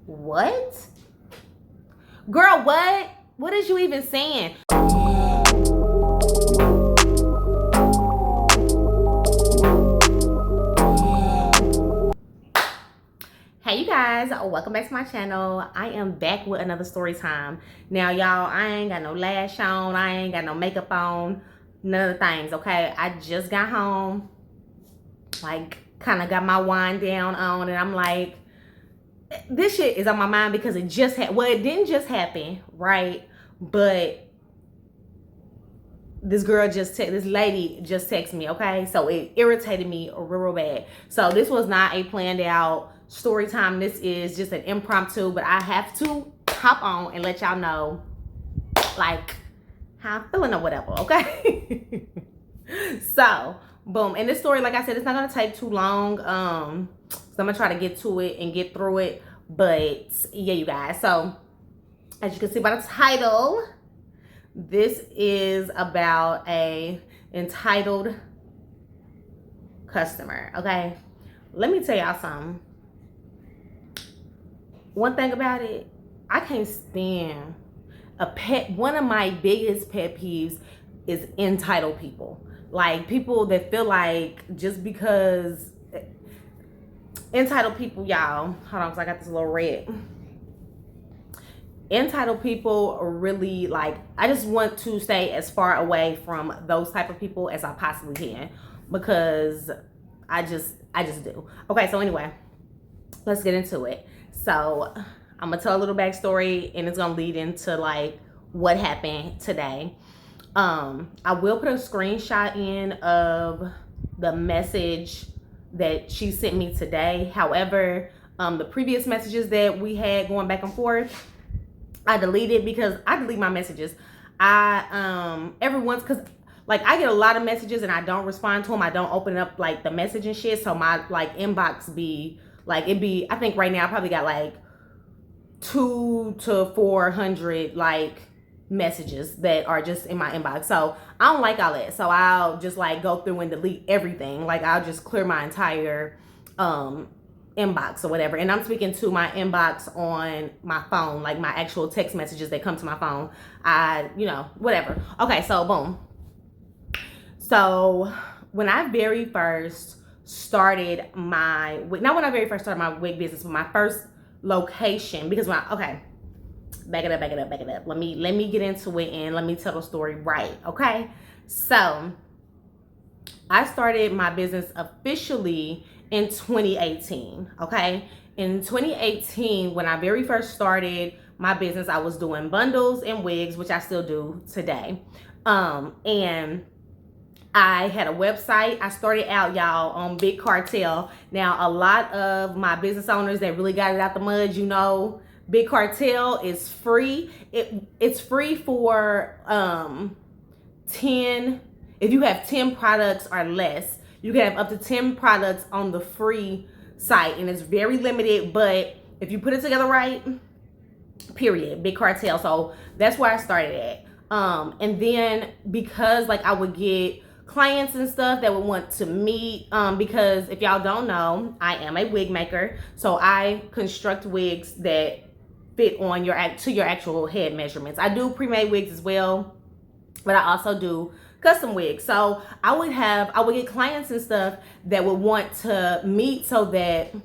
What? Girl, what? What is you even saying? Hey you guys, welcome back to my channel. I am back with another story time. Now y'all, I ain't got no lash on, I ain't got no makeup on, none of the things, okay? I just got home, like kind of got my wind down on, and I'm like, this shit is on my mind because it just well, it didn't just happen, right? But this lady just texted me, okay? So it irritated me real bad. So this was not a planned out story time. This is just an impromptu, but I have to hop on and let y'all know like how I'm feeling or whatever, okay? So boom, and this story, like I said, it's not gonna take too long. So I'm gonna try to get to it and get through it. But yeah, you guys, so as you can see by the title, this is about a entitled customer, okay? Let me tell y'all something. One thing about it, I can't stand one of my biggest pet peeves is entitled people. Like people that feel like just because entitled people, y'all, hold on, because I got this little red. Entitled people are really like, I just want to stay as far away from those type of people as I possibly can, because I just do. Okay, so anyway, let's get into it. So I'm gonna tell a little backstory, and it's gonna lead into like what happened today. I will put a screenshot in of the message that she sent me today. However, the previous messages that we had going back and forth, I deleted because I delete my messages. Every once, because like I get a lot of messages and I don't respond to them. I don't open up like the message and shit. So my like inbox be like, I think right now I probably got like 200 to 400 like messages that are just in my inbox. So I don't like all that. So I'll just like go through and delete everything. Like I'll just clear my entire inbox or whatever. And I'm speaking to my inbox on my phone, like my actual text messages that come to my phone. Whatever. Okay, so boom. So when I very first started my wig business, but my first location, because back it up. Let me get into it and let me tell the story right, okay? So I started my business officially in 2018, okay? In 2018, when I very first started my business, I was doing bundles and wigs, which I still do today. And I had a website. I started out, y'all, on Big Cartel. Now, a lot of my business owners that really got it out the mud, you know, Big Cartel is free. It's free for 10, if you have 10 products or less. You can have up to 10 products on the free site, and it's very limited, but if you put it together right, period, Big Cartel. So that's where I started at. And then because like I would get clients and stuff that would want to meet, because if y'all don't know, I am a wig maker. So I construct wigs that fit on your actual head measurements. I do pre-made wigs as well, but I also do custom wigs. So I would get clients and stuff that would want to meet so that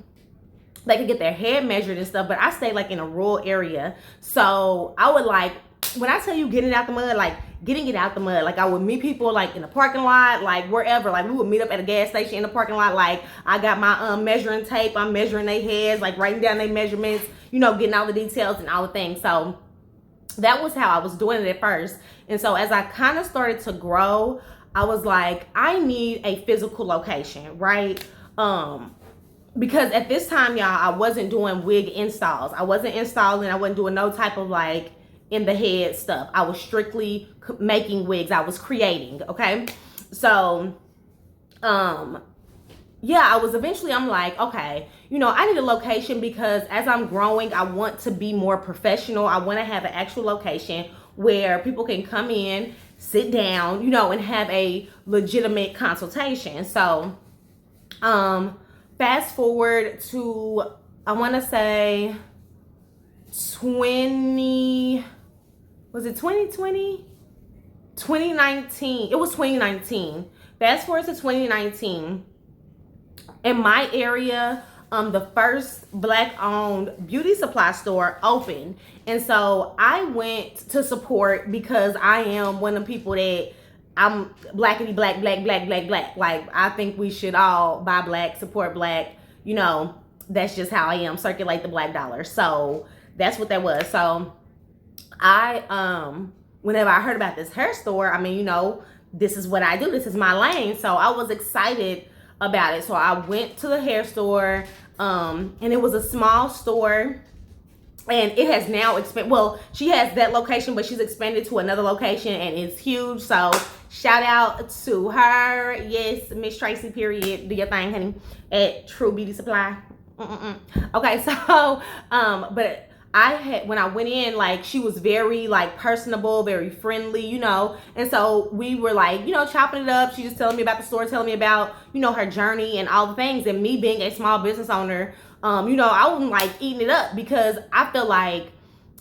they could get their head measured and stuff. But I stay like in a rural area. So I would like, when I tell you getting it out the mud, like getting it out the mud, like I would meet people like in the parking lot, like wherever, like we would meet up at a gas station in the parking lot. Like I got my measuring tape, I'm measuring their heads, like writing down their measurements, you know, getting all the details and all the things. So that was how I was doing it at first. And so as I kind of started to grow, I was like, I need a physical location, right? Because at this time, y'all, I wasn't doing wig installs. I wasn't installing, I wasn't doing no type of like in the head stuff. I was strictly making wigs. I was creating, okay? So, yeah, I'm like, okay, you know, I need a location because as I'm growing, I want to be more professional. I want to have an actual location where people can come in, sit down, you know, and have a legitimate consultation. So, fast forward to, I want to say was it 2020? 2019. It was 2019. Fast forward to 2019. In my area, the first Black-owned beauty supply store opened. And so I went to support because I am one of the people that I'm blackity black, black, black, black, black. Like, I think we should all buy black, support black. You know, that's just how I am. Circulate the black dollar. So that's what that was. So whenever I heard about this hair store, I mean, you know, this is what I do. This is my lane. So I was excited about it. So I went to the hair store, and it was a small store, and it has now expanded. Well, she has that location, but she's expanded to another location, and it's huge. So shout out to her. Yes, Miss Tracy, period. Do your thing, honey, at True Beauty Supply. Okay, so but when I went in, like, she was very, like, personable, very friendly, you know, and so we were, like, you know, chopping it up. She just telling me about the store, telling me about, you know, her journey and all the things. And me being a small business owner, you know, I wasn't, like, eating it up, because I feel like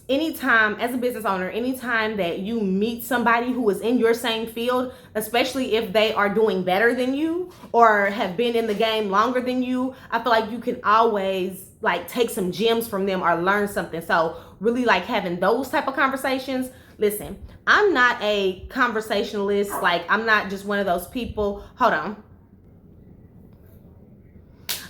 anytime, as a business owner, anytime that you meet somebody who is in your same field, especially if they are doing better than you or have been in the game longer than you, I feel like you can always, like, take some gems from them or learn something. So really, like, having those type of conversations. Listen, I'm not a conversationalist. Like, I'm not just one of those people. Hold on.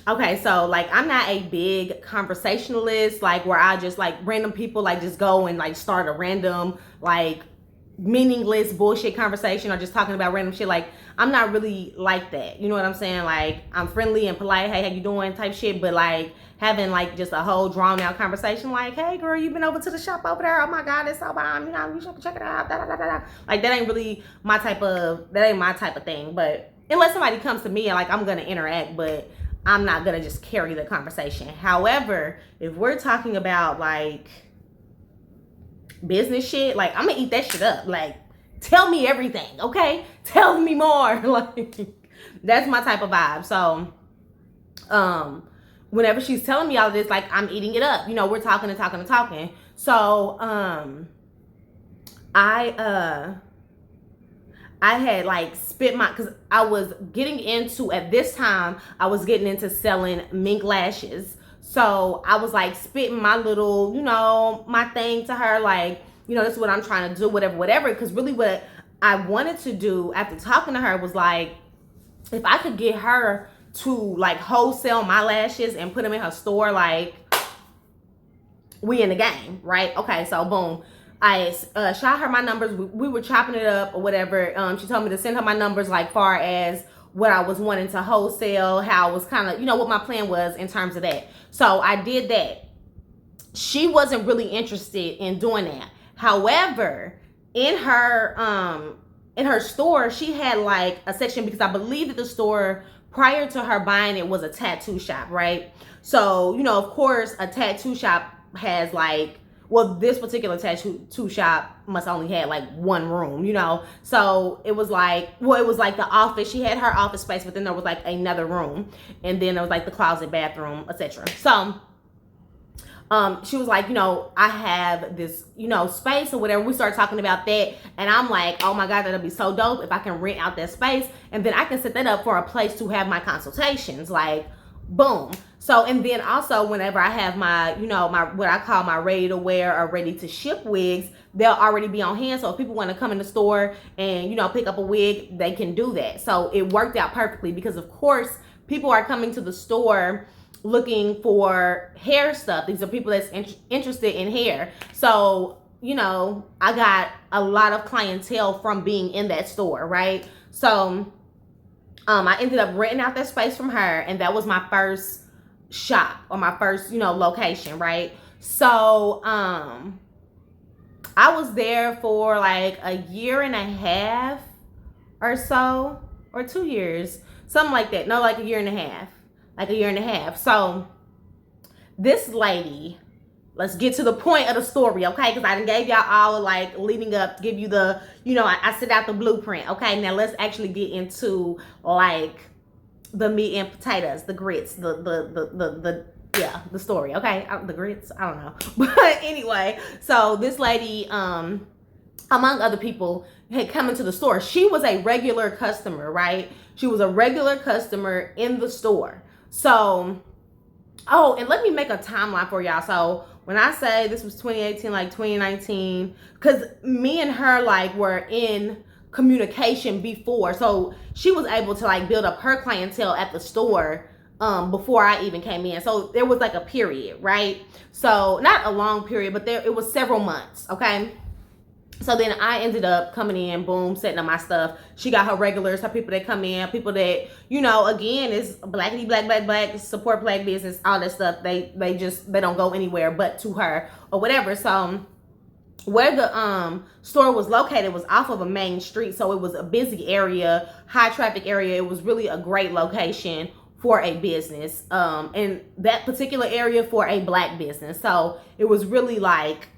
Okay, so, like, I'm not a big conversationalist, like, where I just, like, random people, like, just go and, like, start a random, like, meaningless bullshit conversation, or just talking about random shit. Like, I'm not really like that. You know what I'm saying? Like, I'm friendly and polite. Hey, how you doing? Type shit. But, like, having, like, just a whole drawn out conversation, like, hey, girl, you been over to the shop over there? Oh my God, it's so bomb. You know, you should check it out. Da, da, da, da. Like, that ain't really my type of thing. But unless somebody comes to me and, like, I'm gonna interact, but I'm not gonna just carry the conversation. However, if we're talking about, like, business shit, like, I'm gonna eat that shit up. Like, tell me everything, okay? Tell me more. Like, that's my type of vibe. So whenever she's telling me all of this, like, I'm eating it up. You know, we're talking and talking and talking. So I had, like, because I was getting into, at this time, I was getting into selling mink lashes. So I was, like, spitting my little, you know, my thing to her, like, you know, this is what I'm trying to do, whatever. Because really what I wanted to do after talking to her was, like, if I could get her to, like, wholesale my lashes and put them in her store, like, we in the game, right? Okay, so boom. I shot her my numbers. We were chopping it up or whatever. She told me to send her my numbers, like, far as what I was wanting to wholesale, how I was kind of, you know, what my plan was in terms of that. So I did that. She wasn't really interested in doing that. However, in her store, she had, like, a section, because I believe that the store prior to her buying it was a tattoo shop, right? So, you know, of course, a tattoo shop has, like, well, this particular tattoo shop must only had, like, one room, you know? So it was like, well, it was like the office. She had her office space, but then there was, like, another room. And then there was, like, the closet, bathroom, etc. So she was like, you know, I have this, you know, space or whatever. We started talking about that. And I'm like, oh my God, that'll be so dope if I can rent out that space. And then I can set that up for a place to have my consultations. Like, boom. So, and then also whenever I have my, you know, my, what I call my ready to wear or ready to ship wigs, they'll already be on hand. So if people want to come in the store and, you know, pick up a wig, they can do that. So it worked out perfectly, because of course people are coming to the store looking for hair stuff. These are people that's interested in hair. So, you know, I got a lot of clientele from being in that store, right? So I ended up renting out that space from her, and that was my first shop, or my first, you know, location, right? So I was there for, like, a year and a half or so, or 2 years, something like that. No, like a year and a half. Like a year and a half. So this lady, let's get to the point of the story, okay? Because I done gave y'all all, like, leading up, give you the, you know, I set out the blueprint, okay? Now let's actually get into, like, the meat and potatoes, the grits, the yeah, the story, okay? The grits, I don't know. But anyway, so this lady, among other people, had come into the store. She was a regular customer, right? She was a regular customer in the store. So, oh, and let me make a timeline for y'all. So when I say this was 2018, like 2019, because me and her like were in communication before. So she was able to like build up her clientele at the store before I even came in. So there was like a period, right? So not a long period, but it was several months, okay? So then I ended up coming in, boom, setting up my stuff. She got her regulars, her people that come in, people that, you know, again, is blackity black, support black business, all that stuff. They don't go anywhere but to her or whatever. So where the store was located was off of a main street. So it was a busy area, high traffic area. It was really a great location for a business. And that particular area for a black business. So it was really like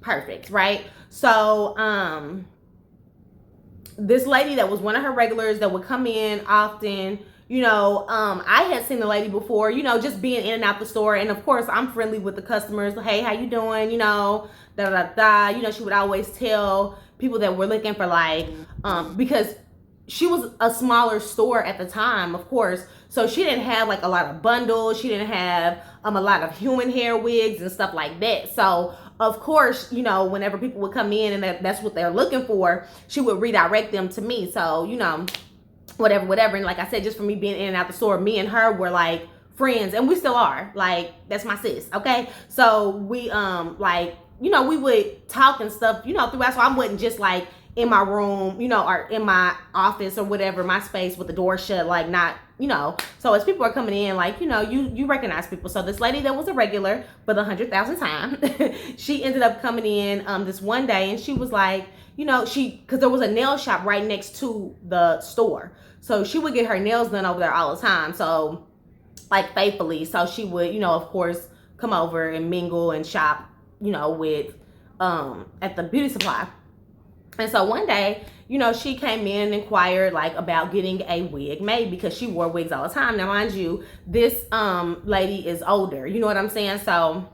perfect, right? So this lady that was one of her regulars that would come in often, you know, I had seen the lady before, you know, just being in and out the store. And of course I'm friendly with the customers. Hey, how you doing? You know, da da da. You know, she would always tell people that were looking for like, because she was a smaller store at the time, of course. So she didn't have like a lot of bundles. She didn't have a lot of human hair wigs and stuff like that. So of course, you know, whenever people would come in and that's what they're looking for, she would redirect them to me. So, you know, whatever. And like I said, just for me being in and out the store, me and her were like friends, and we still are. Like, that's my sis, okay? So we like, you know, we would talk and stuff, you know, throughout. So I wasn't just like in my room, you know, or in my office or whatever, my space with the door shut, like not, you know. So as people are coming in, like, you know, you recognize people. So this lady that was a regular for the 100,000th time, she ended up coming in this one day, and she was like, you know, because there was a nail shop right next to the store. So she would get her nails done over there all the time. So like faithfully. So she would, you know, of course, come over and mingle and shop, you know, with at the beauty supply. And so one day, you know, she came in and inquired like about getting a wig made because she wore wigs all the time. Now, mind you, this lady is older. You know what I'm saying? So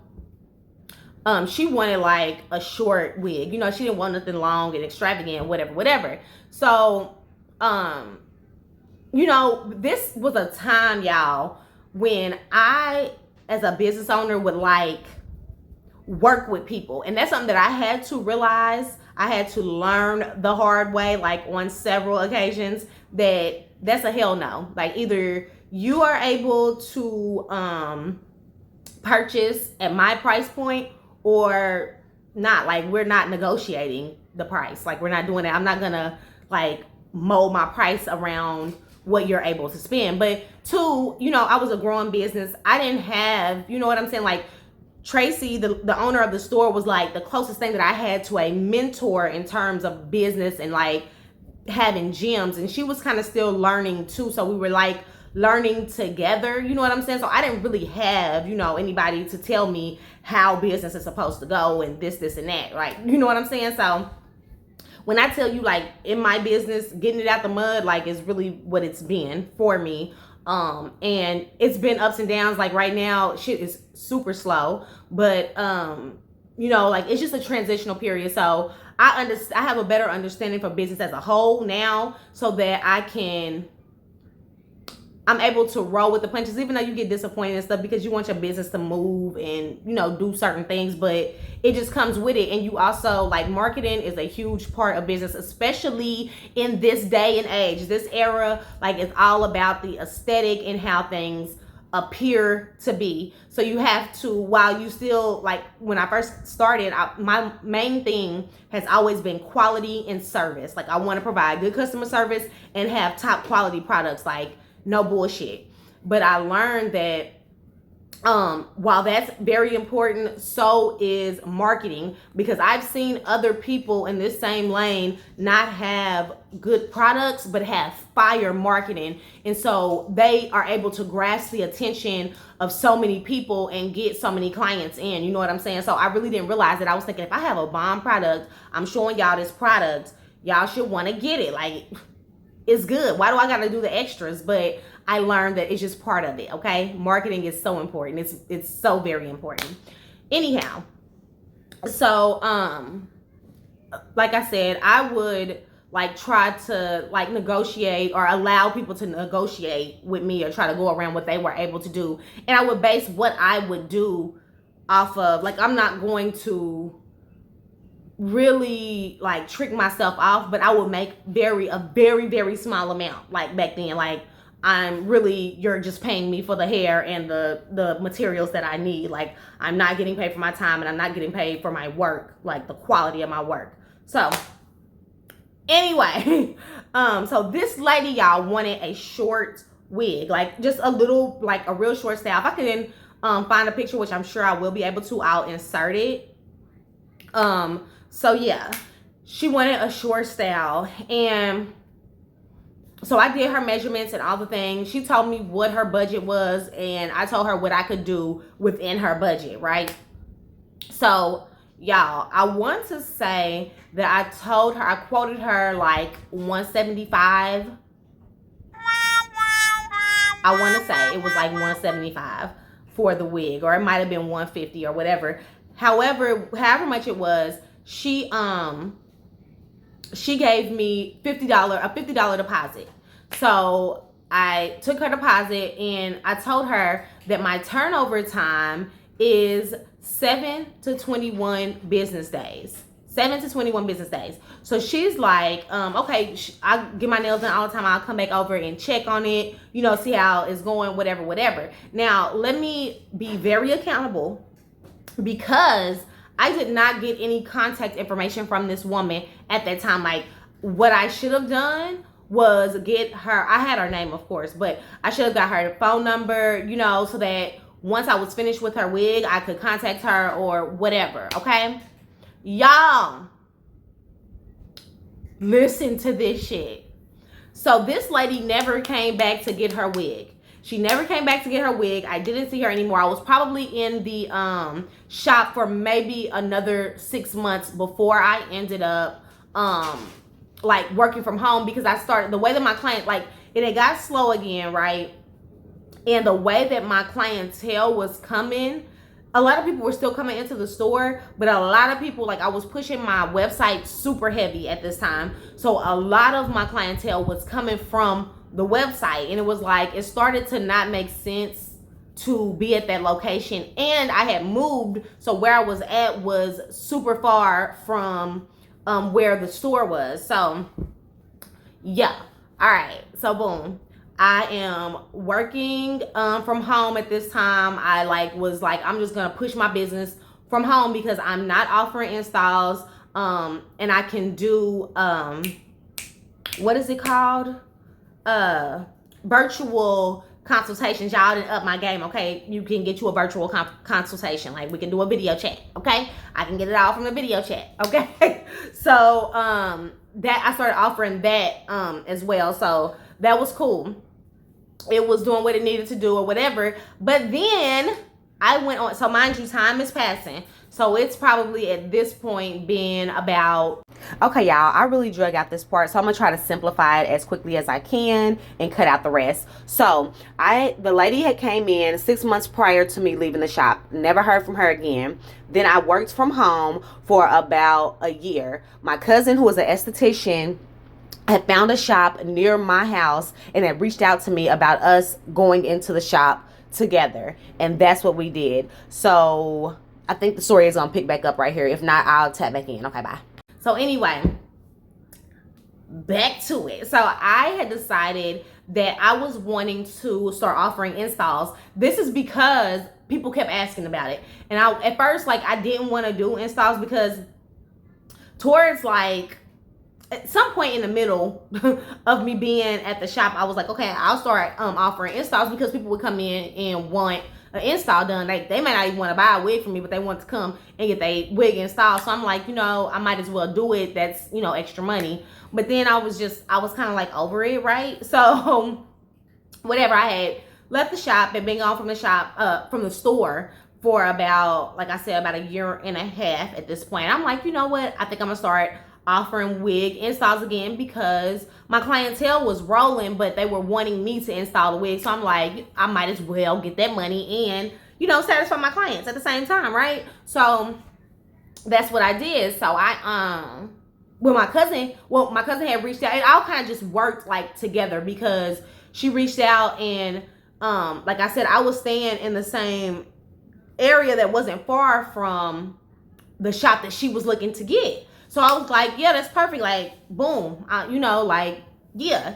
she wanted like a short wig. You know, she didn't want nothing long and extravagant, whatever. So, you know, this was a time, y'all, when I, as a business owner, would like work with people. And that's something that I had to realize. I had to learn the hard way, like on several occasions, that's a hell no. Like either you are able to purchase at my price point or not. Like we're not negotiating the price. Like we're not doing that. I'm not gonna like mold my price around what you're able to spend. But two, you know, I was a growing business. I didn't have, you know what I'm saying? Like Tracy, the owner of the store, was like the closest thing that I had to a mentor in terms of business and like having gyms. And she was kind of still learning too. So we were like learning together, you know what I'm saying? So I didn't really have, you know, anybody to tell me how business is supposed to go and this and that, right? You know what I'm saying? So when I tell you like in my business, getting it out the mud, like is really what it's been for me. And it's been ups and downs. Like right now, shit is super slow, but, you know, like it's just a transitional period. So I have a better understanding for business as a whole now so that I'm able to roll with the punches, even though you get disappointed and stuff because you want your business to move and, you know, do certain things, but it just comes with it. And you also like marketing is a huge part of business, especially in this day and age, this era. Like it's all about the aesthetic and how things appear to be. So you have to, while you still, like when I first started, my main thing has always been quality and service. Like I want to provide good customer service and have top quality products, like no bullshit. But I learned that while that's very important, so is marketing, because I've seen other people in this same lane not have good products but have fire marketing, and so they are able to grasp the attention of so many people and get so many clients in, you know what I'm saying? So I really didn't realize that. I was thinking, if I have a bomb product, I'm showing y'all this product, y'all should want to get it. Like, it's good. Why do I got to do the extras? But I learned that it's just part of it, okay? Marketing is so important. It's so very important. Anyhow, so like I said, I would like try to like negotiate or allow people to negotiate with me or try to go around what they were able to do. And I would base what I would do off of, like, I'm not going to really like trick myself off, but I would make a very small amount. Like back then, like you're just paying me for the hair and the materials that I need. Like I'm not getting paid for my time and I'm not getting paid for my work, like the quality of my work. So anyway, so this lady, y'all, wanted a short wig, like just a little, like a real short style. If I can find a picture, which I'm sure I will be able to, I'll insert it. So yeah, she wanted a short style, and so I did her measurements and all the things. She told me what her budget was, and I told her what I could do within her budget, right? So y'all, I want to say that I quoted her like $175. I want to say it was like $175 for the wig, or it might have been $150 or whatever. However much it was, she gave me a $50 deposit. So I took her deposit and I told her that my turnover time is 7 to 21 business days. 7 to 21 business days. So she's like, okay, I get my nails done all the time. I'll come back over and check on it, you know, see how it's going, whatever. Now, let me be very accountable, because I did not get any contact information from this woman at that time. Like, what I should have done was get her, I had her name, of course, but I should have got her phone number, you know, so that once I was finished with her wig, I could contact her or whatever, okay? Y'all, listen to this shit. So this lady never came back to get her wig. She never came back to get her wig. I didn't see her anymore. I was probably in the shop for maybe another 6 months before I ended up like working from home, because I started, the way that my client, like, it got slow again, right? And the way that my clientele was coming, a lot of people were still coming into the store, but a lot of people, like, I was pushing my website super heavy at this time. So a lot of my clientele was coming from the website, and it was like, it started to not make sense to be at that location. And I had moved, so where I was at was super far from where the store was. So yeah, all right, so boom, I am working from home at this time. I was like, I'm just gonna push my business from home because I'm not offering installs, and I can do what is it called, virtual consultations. Y'all didn't up my game, okay? You can get you a virtual consultation. Like, we can do a video chat, okay? I can get it all from the video chat, okay? So that I started offering that as well. So that was cool. It was doing what it needed to do or whatever. But then I went on, so mind you, time is passing. So it's probably at this point been about, okay, y'all, I really drug out this part, so I'm gonna try to simplify it as quickly as I can and cut out the rest. So the lady had came in 6 months prior to me leaving the shop. Never heard from her again. Then I worked from home for about a year. My cousin, who was an esthetician, had found a shop near my house and had reached out to me about us going into the shop together, and that's what we did. So I think the story is gonna pick back up right here. If not, I'll tap back in. Okay, bye. So anyway, back to it. So I had decided that I was wanting to start offering installs. This is because people kept asking about it, and at first, like, I didn't want to do installs, because towards, like, at some point in the middle of me being at the shop, I was like, okay, I'll start offering installs, because people would come in and want an install done. They might not even want to buy a wig from me, but they want to come and get their wig installed. So I'm like, you know, I might as well do it. That's, you know, extra money. But then I was kind of like over it, right? So whatever, I had left the shop and been gone from the shop, from the store for about, like I said, about a year and a half at this point. I'm like, you know what? I think I'm gonna start offering wig installs again because my clientele was rolling, but they were wanting me to install the wig. So I'm like, I might as well get that money and, you know, satisfy my clients at the same time, right? So that's what I did. So when my cousin had reached out, it all kind of just worked like together because she reached out and like I said, I was staying in the same area that wasn't far from the shop that she was looking to get. So I was like, yeah, that's perfect. Like, boom, you know, like, yeah.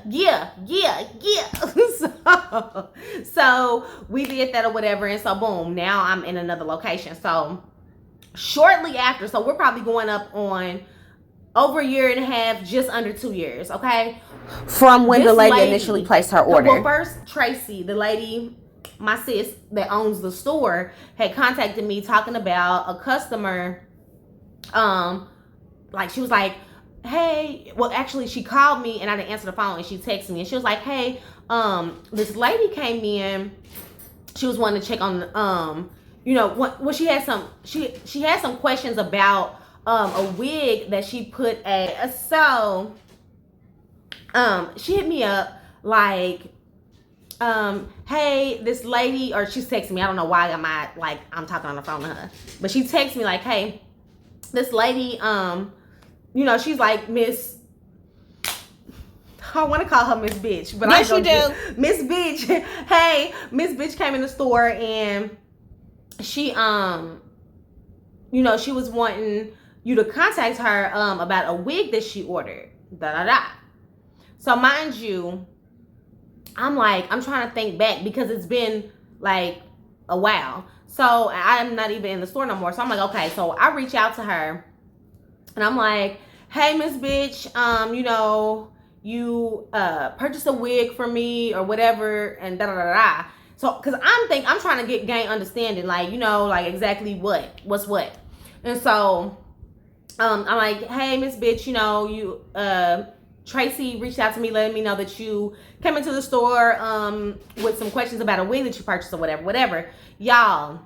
So we did that or whatever. And so boom, now I'm in another location. So shortly after, so we're probably going up on over a year and a half, just under 2 years, okay? From when the lady initially placed her order. Well, first, Tracy, the lady, my sis that owns the store, had contacted me talking about a customer. Like she was like, hey, well actually she called me and I didn't answer the phone and she texted me and she was like, hey, this lady came in. She was wanting to check on you know, what she had some questions about a wig that she put so she hit me up like, hey, this lady, or she's texting me, I don't know why I'm talking on the phone to her, but she texted me like, hey, this lady, you know, she's like Miss, I want to call her Miss Bitch, but yes, you do. Miss Bitch. Hey, Miss Bitch came in the store and she, you know, she was wanting you to contact her about a wig that she ordered. So mind you, I'm trying to think back because it's been like a while. So I'm not even in the store no more. So I'm like, okay. So I reach out to her and I'm like, hey, Miss Bitch, you know, you purchased a wig for me or whatever, and So, cause I'm trying to gain understanding, like, you know, like exactly what's what. And so, I'm like, hey, Miss Bitch, you know, you, Tracy reached out to me letting me know that you came into the store, with some questions about a wig that you purchased or whatever. Y'all,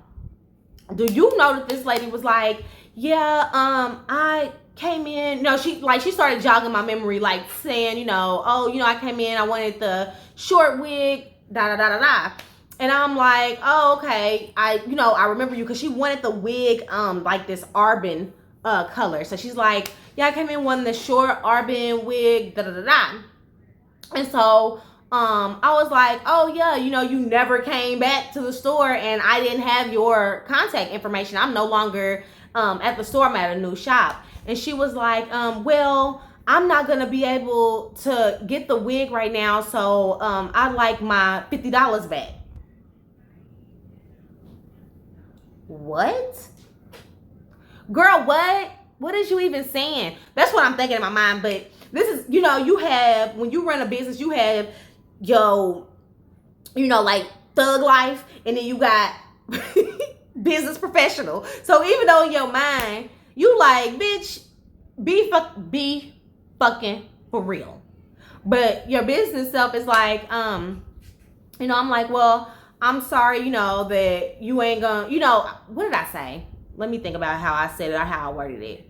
do you know that this lady was like, yeah, I came in, no, she started jogging my memory, like saying, you know, oh, you know, I came in, I wanted the short wig, and I'm like, oh, okay, I remember you, because she wanted the wig, like this Arbin color. So she's like, yeah, I came in wanting the short Arbin wig, and so I was like, oh yeah, you know, you never came back to the store and I didn't have your contact information. I'm no longer at the store, I'm at a new shop. And she was like, well, I'm not gonna be able to get the wig right now, so I'd like my $50 back. What? Girl, what is you even saying? That's what I'm thinking in my mind. But this is, you know, you have, when you run a business, you have your, you know, like thug life, and then you got business professional. So even though in your mind, you like, bitch, be fucking for real. But your business self is like, you know, I'm like, well, I'm sorry, you know, that you ain't gonna, you know, what did I say? Let me think about how I said it or how I worded it.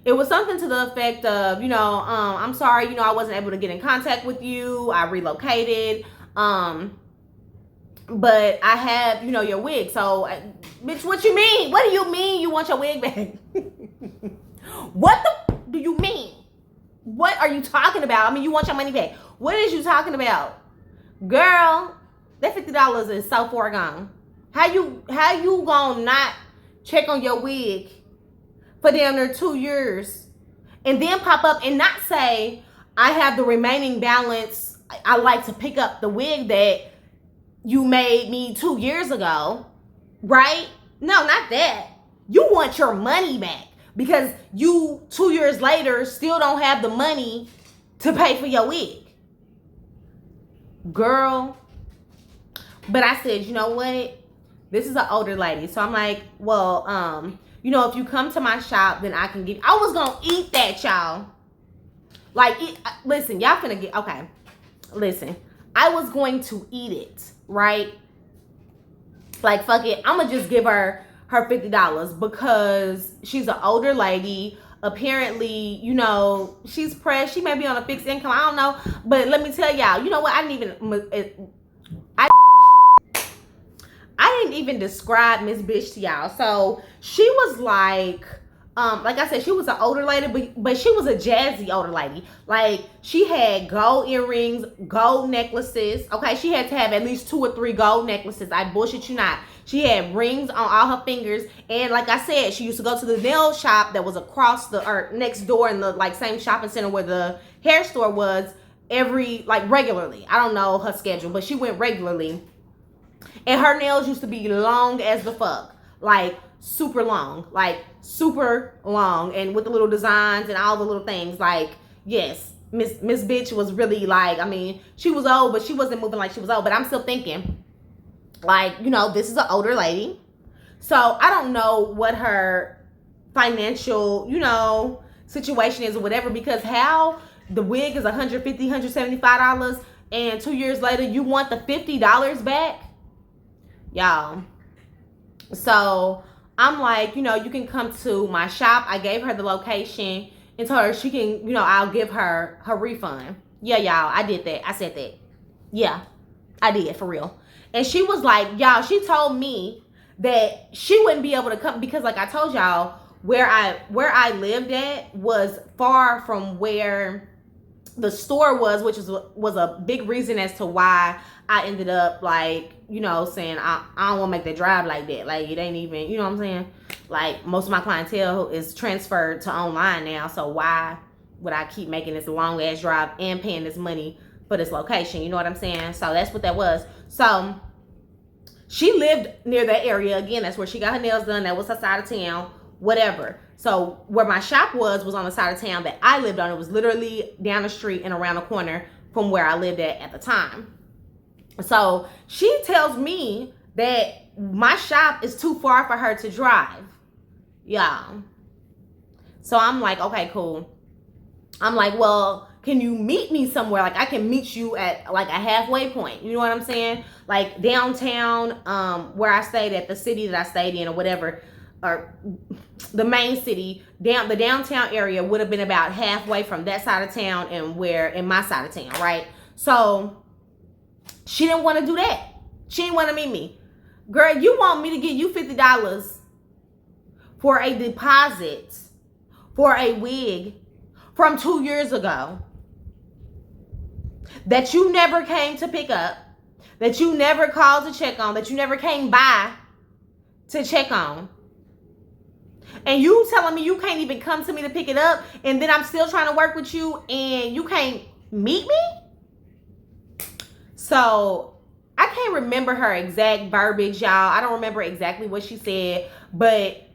It was something to the effect of, you know, I'm sorry, you know, I wasn't able to get in contact with you. I relocated. But I have, you know, your wig. So, bitch, what you mean? What do you mean you want your wig back? What the do you mean? What are you talking about? I mean, you want your money back. What is you talking about? Girl, that $50 is so far gone. How you gonna not check on your wig for damn near 2 years and then pop up and not say, I have the remaining balance. I like to pick up the wig that you made me 2 years ago, right? No, not that. You want your money back because you 2 years later still don't have the money to pay for your wig. Girl. But I said, you know what? This is an older lady. So I'm like, well, you know, if you come to my shop, then I can give. I was going to eat that, y'all. Like, listen, y'all finna get, okay. Listen, I was going to eat it, right? Like, fuck it. I'm going to just give her $50 because she's an older lady. apparently, you know, she's pressed. She may be on a fixed income. I don't know. But let me tell y'all, you know what? I didn't even describe Miss Bitch to y'all. So she was like I said, she was an older lady, but she was a jazzy older lady. Like, she had gold earrings, gold necklaces. Okay, she had to have at least 2 or 3 gold necklaces. I bullshit you not. She had rings on all her fingers. And like I said, she used to go to the nail shop that was across or next door in the like same shopping center where the hair store was regularly. I don't know her schedule, but she went regularly. And her nails used to be long as the fuck. Like, super long, and with the little designs and all the little things. Like, yes, Miss Bitch was really like, I mean, she was old, but she wasn't moving like she was old. But I'm still thinking, like, you know, this is an older lady, so I don't know what her financial, you know, situation is or whatever, because how the wig is $150, $175, and 2 years later you want the $50 back, y'all. So I'm like, you know, you can come to my shop. I gave her the location and told her she can, you know, I'll give her her refund. Yeah, y'all, I did that. I said that. Yeah, I did, for real. And she was like, y'all, she told me that she wouldn't be able to come because, like I told y'all, where I lived at was far from where the store was, which was a big reason as to why I ended up, like, you know, saying I don't want to make that drive like that. Like, it ain't even, you know what I'm saying? Like, most of my clientele is transferred to online now, so why would I keep making this long ass drive and paying this money for this location? You know what I'm saying? So that's what that was. So she lived near that area. Again, that's where she got her nails done. That was her side of town, whatever. So where my shop was on the side of town that I lived on. It was literally down the street and around the corner from where I lived at the time. So she tells me that my shop is too far for her to drive. Yeah. So I'm like, okay, cool. I'm like, well, can you meet me somewhere? Like, I can meet you at like a halfway point. You know what I'm saying? Like downtown, where I stayed at, the city that I stayed in or whatever, or the main city, the downtown area would have been about halfway from that side of town and where in my side of town, right? So she didn't want to do that. She didn't want to meet me. Girl, you want me to give you $50 for a deposit for a wig from 2 years ago that you never came to pick up, that you never called to check on, that you never came by to check on. And you telling me you can't even come to me to pick it up, and then I'm still trying to work with you and you can't meet me? So I can't remember her exact verbiage, y'all. I don't remember exactly what she said, but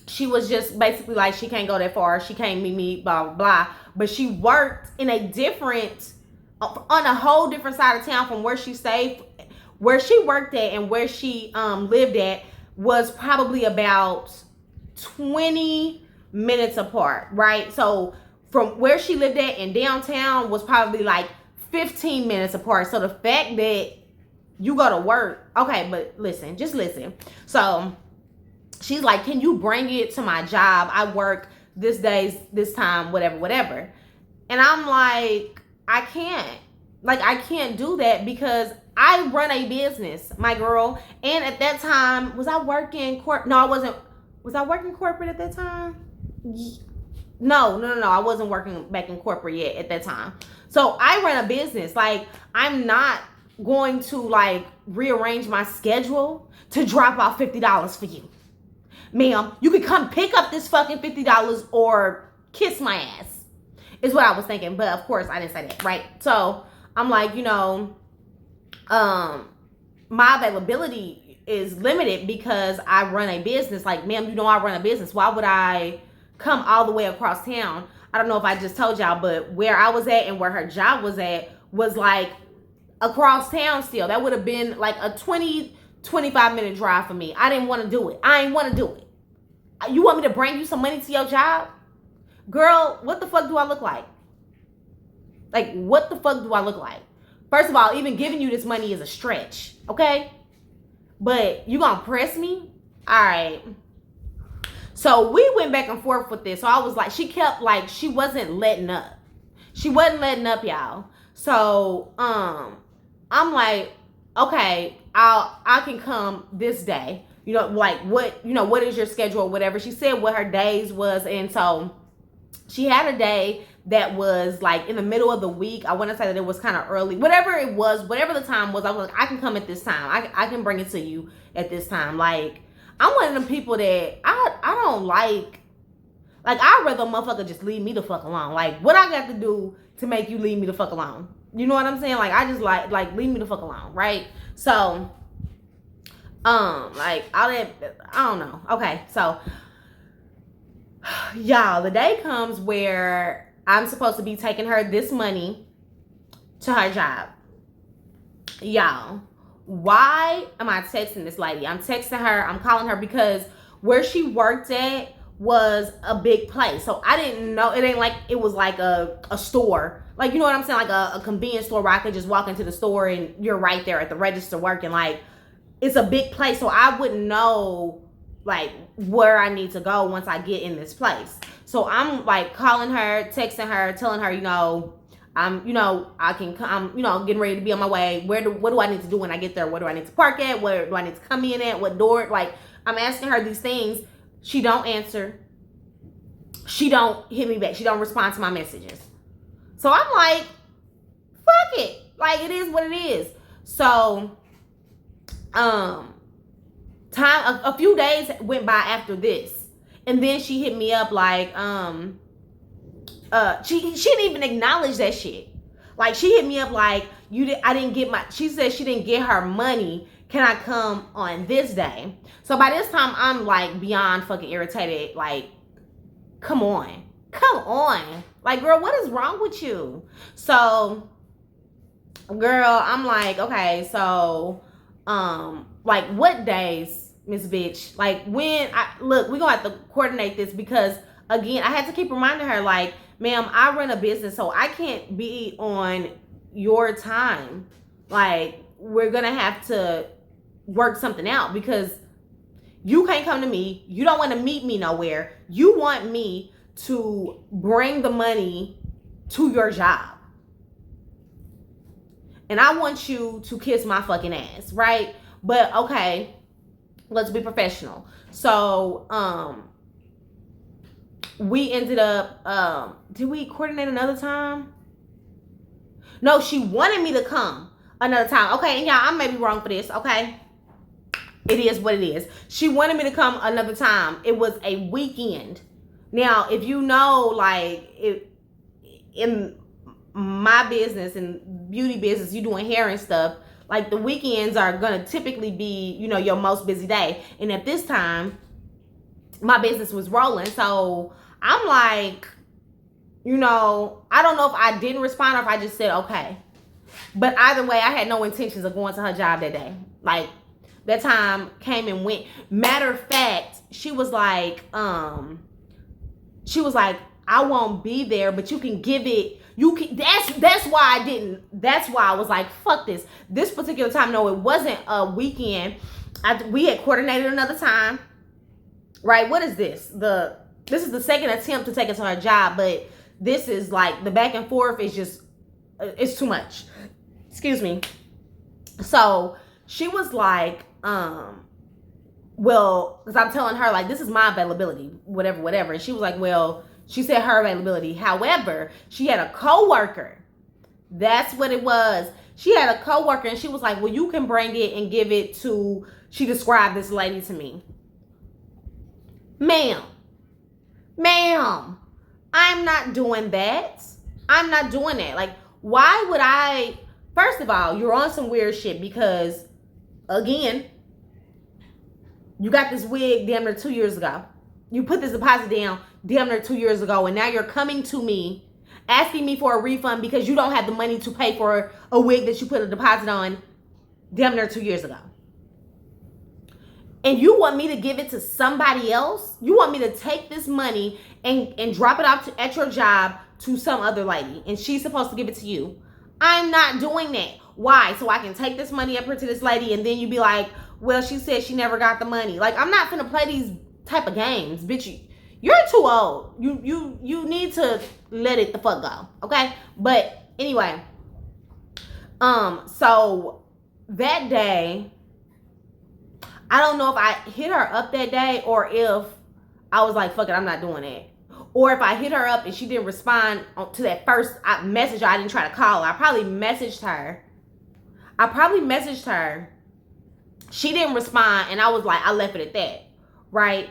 she was just basically like, she can't go that far, she can't meet me, blah, blah, blah. But she worked in a different, on a whole different side of town from where she stayed. Where she worked at and where she lived at was probably about 20 minutes apart, right? So from where she lived at in downtown was probably like 15 minutes apart. So the fact that you go to work, okay, but listen, just listen. So she's like, can you bring it to my job? I work this day, this time, whatever. And I'm like, I can't. Like, I can't do that because I run a business, my girl. And at that time, was I working No, I wasn't. Was I working corporate at that time? No, I wasn't working back in corporate yet at that time. So I run a business. Like, I'm not going to like rearrange my schedule to drop off $50 for you. Ma'am, you can come pick up this fucking $50 or kiss my ass, is what I was thinking. But of course I didn't say that, right? So I'm like, you know, my availability is limited because I run a business. Like, ma'am, you know I run a business. Why would I come all the way across town? I don't know if I just told y'all, but where I was at and where her job was at was like across town still. That would have been like a 25 minute drive for me. I didn't want to do it. I ain't want to do it. You want me to bring you some money to your job? Girl, what the fuck do I look like? Like, what the fuck do I look like? First of all, even giving you this money is a stretch, okay? But you gonna press me? All right. So we went back and forth with this. So I was like, she kept like, she wasn't letting up. She wasn't letting up, y'all. So I'm like, okay, I can come this day. You know, like what is your schedule or whatever. She said what her days was, and so she had a day that was like in the middle of the week. I want to say that it was kind of early. Whatever it was, whatever the time was, I was like, I can come at this time. I can bring it to you at this time. Like, I'm one of them people that I don't like I'd rather a motherfucker just leave me the fuck alone. Like, what I got to do to make you leave me the fuck alone? You know what I'm saying? Like, I just like leave me the fuck alone, right? So, like, all that, I don't know. Okay, so, y'all, the day comes where I'm supposed to be taking her this money to her job. Y'all, why am I texting this lady? I'm texting her, I'm calling her because where she worked at was a big place. So I didn't know, it ain't like it was like a store. Like, you know what I'm saying? Like a convenience store where I could just walk into the store and you're right there at the register working. Like, it's a big place. So I wouldn't know like where I need to go once I get in this place. So I'm like calling her, texting her, telling her, you know, I can come, getting ready to be on my way. What do I need to do when I get there? Where do I need to park at? Where do I need to come in at? What door? Like, I'm asking her these things. She don't answer. She don't hit me back. She don't respond to my messages. So I'm like, fuck it. Like, it is what it is. So, a few days went by after this. And then she hit me up like, she didn't even acknowledge that shit. Like, she hit me up like, she said she didn't get her money. Can I come on this day? So by this time, I'm like beyond fucking irritated. Like, come on. Like, girl, what is wrong with you? So, girl, I'm like, okay, so, like, what days, Miss Bitch? Like, we're gonna have to coordinate this because, again, I had to keep reminding her, like, ma'am, I run a business, so I can't be on your time. Like, we're gonna have to work something out because you can't come to me. You don't want to meet me nowhere. You want me to bring the money to your job. And I want you to kiss my fucking ass, right? But okay, let's be professional. So, we ended up, did we coordinate another time? No, she wanted me to come another time. Okay, and y'all, I may be wrong for this, okay? It is what it is. She wanted me to come another time. It was a weekend. Now, if you know, like, in my business and beauty business, you doing hair and stuff, like, the weekends are gonna typically be, your most busy day. And at this time, my business was rolling. So I'm like, I don't know if I didn't respond or if I just said okay. But either way, I had no intentions of going to her job that day. Like, that time came and went. Matter of fact, she was like, I won't be there, but you can give it. That's why I didn't. That's why I was like, fuck this. This particular time, no, it wasn't a weekend. We had coordinated another time. Right? What is this? This is the second attempt to take us to her job, but this is like the back and forth is just, it's too much. Excuse me. So she was like, well, because I'm telling her, like, this is my availability, whatever. And she was like, well, she said her availability. However, she had a coworker. That's what it was. She had a coworker and she was like, well, you can bring it and give it to, she described this lady to me. Ma'am, I'm not doing that. I'm not doing that. Like, why would I? First of all, you're on some weird shit because, again, you got this wig damn near 2 years ago. You put this deposit down damn near 2 years ago, and now you're coming to me asking me for a refund because you don't have the money to pay for a wig that you put a deposit on damn near 2 years ago. And you want me to give it to somebody else? You want me to take this money and drop it off at your job to some other lady, and she's supposed to give it to you? I'm not doing that. Why? So I can take this money up here to this lady, and then you be like, well, she said she never got the money. Like, I'm not finna play these type of games, bitch. You're too old. You need to let it the fuck go, okay? But anyway, so that day, I don't know if I hit her up that day or if I was like, fuck it, I'm not doing it. Or if I hit her up and she didn't respond to that first message, I didn't try to call her. I probably messaged her. She didn't respond, and I was like, I left it at that, right?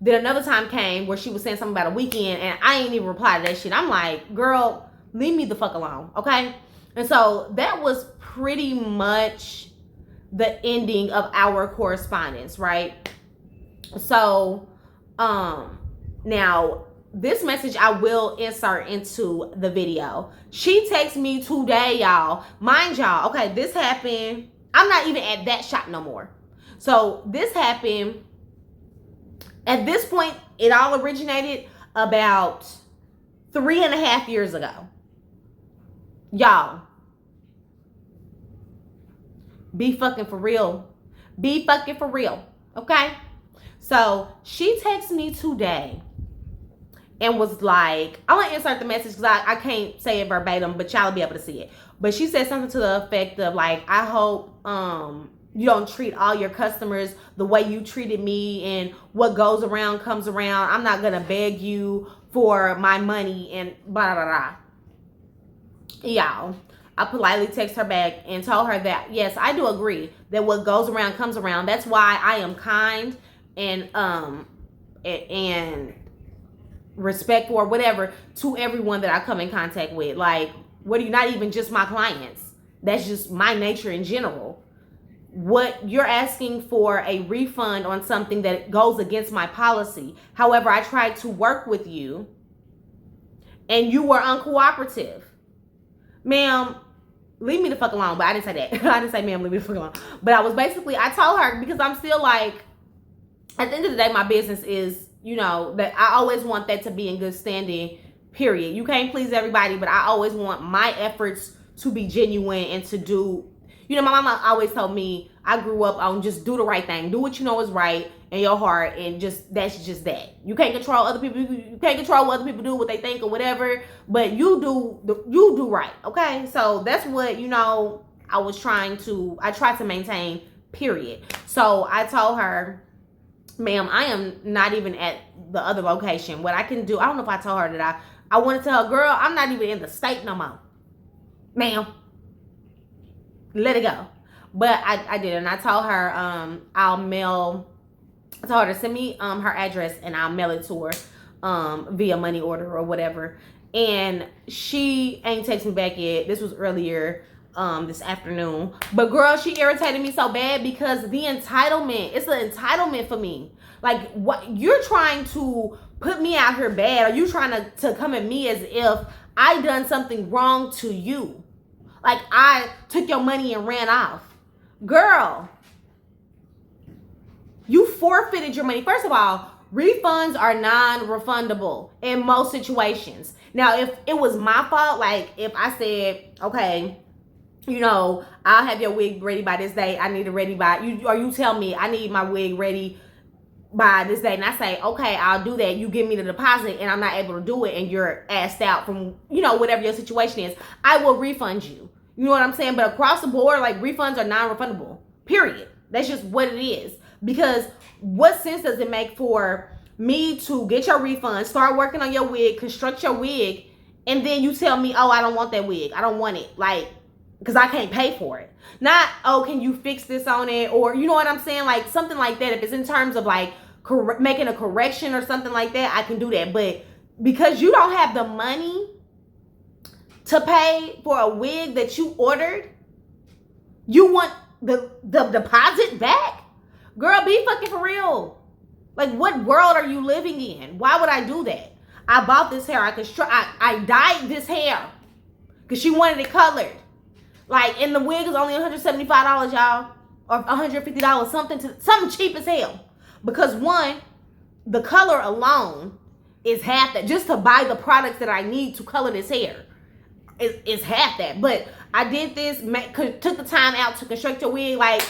Then another time came where she was saying something about a weekend, and I ain't even reply to that shit. I'm like, girl, leave me the fuck alone, okay? And so that was pretty much the ending of our correspondence, right? So, now this message I will insert into the video. She texted me today, y'all. Mind y'all, okay, this happened. I'm not even at that shop no more. So this happened. At this point, it all originated about 3.5 years ago. Y'all, be fucking for real. Be fucking for real, okay? So she texted me today and was like, I want to insert the message because I can't say it verbatim, but y'all will be able to see it. But she said something to the effect of like, I hope you don't treat all your customers the way you treated me, and what goes around comes around. I'm not gonna beg you for my money and blah blah blah. Y'all, I politely text her back and told her that yes, I do agree that what goes around comes around. That's why I am kind and respectful or whatever to everyone that I come in contact with. Like, what are you, not even just my clients? That's just my nature in general. What you're asking for a refund on something that goes against my policy. However, I tried to work with you and you were uncooperative. Ma'am, leave me the fuck alone. But I didn't say that. I didn't say, ma'am, leave me the fuck alone. But I was basically, I told her, because I'm still like, at the end of the day, my business is, you know, that I always want that to be in good standing, period. You can't please everybody, but I always want my efforts to be genuine and to do, you know, my mama always told me, I grew up on just do the right thing. Do what you know is right in your heart, and just, that's just that. You can't control other people. You can't control what other people do, what they think or whatever, but you do right, okay? So that's what, you know, I tried to maintain, period. So I told her, ma'am, I am not even at the other location. What I can do, I don't know if I told her that I wanted to tell her, girl, I'm not even in the state no more. Ma'am, let it go. But I did, and I told her I told her to send me her address and I'll mail it to her via money order or whatever. And she ain't text me back yet. This was earlier this afternoon. But girl, she irritated me so bad because the entitlement, it's an entitlement for me. Like, what, you're trying to put me out here bad, or you trying to come at me as if I done something wrong to you. Like I took your money and ran off. Girl, you forfeited your money. First of all, refunds are non-refundable in most situations. Now, if it was my fault, like if I said, okay, you know, I'll have your wig ready by this day. I need it ready by you, or you tell me I need my wig ready by this day, and I say, okay, I'll do that. You give me the deposit and I'm not able to do it, and you're asked out from, you know, whatever your situation is, I will refund you. You know what I'm saying? But across the board, like, refunds are non-refundable, period. That's just what it is. Because what sense does it make for me to get your refund, start working on your wig, construct your wig, and then you tell me, oh, I don't want that wig, I don't want it, like, because I can't pay for it. Not, oh, can you fix this on it? Or, you know what I'm saying? Like, something like that. If it's in terms of, like, making a correction or something like that, I can do that. But because you don't have the money to pay for a wig that you ordered, you want the deposit back? Girl, be fucking for real. Like, what world are you living in? Why would I do that? I bought this hair. I dyed this hair because she wanted it colored. Like, and the wig is only $175, y'all, or $150, something cheap as hell. Because one, the color alone is half that. Just to buy the products that I need to color this hair is half that. But I did this, took the time out to construct your wig. Like,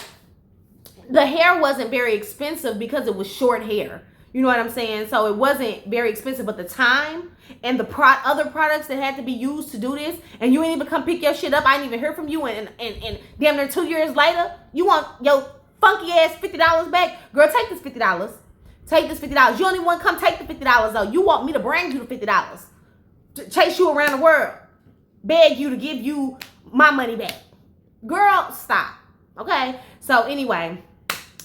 the hair wasn't very expensive because it was short hair. You know what I'm saying? So it wasn't very expensive, but the time and the other products that had to be used to do this, and you ain't even come pick your shit up. I didn't even hear from you, and damn near 2 years later, you want your funky ass $50 back? Girl, take this $50. Take this $50. You don't even want to come take the $50 though. You want me to bring you the $50. Chase you around the world. Beg you to give you my money back. Girl, stop. Okay? So anyway,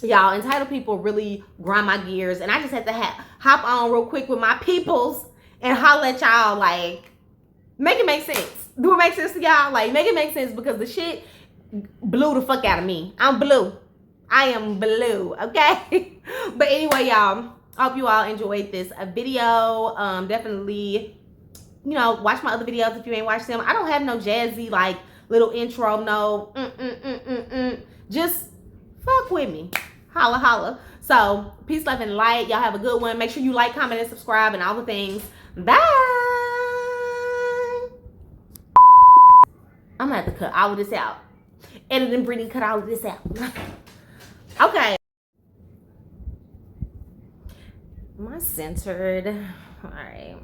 y'all, entitled people really grind my gears, and I just had to hop on real quick with my peoples and holler at y'all, like, make it make sense. Do it make sense to y'all? Like, make it make sense, because the shit blew the fuck out of me. I'm blue. I am blue, okay? But anyway, y'all, I hope you all enjoyed this video. Definitely, you know, watch my other videos if you ain't watched them. I don't have no jazzy, like, little intro, no just fuck with me. Holla, holla. So, peace, love, and light. Y'all have a good one. Make sure you like, comment, and subscribe, and all the things. Bye. I'm gonna have to cut all of this out. Edit and Brittany, cut all of this out. Okay. Am I centered? All right.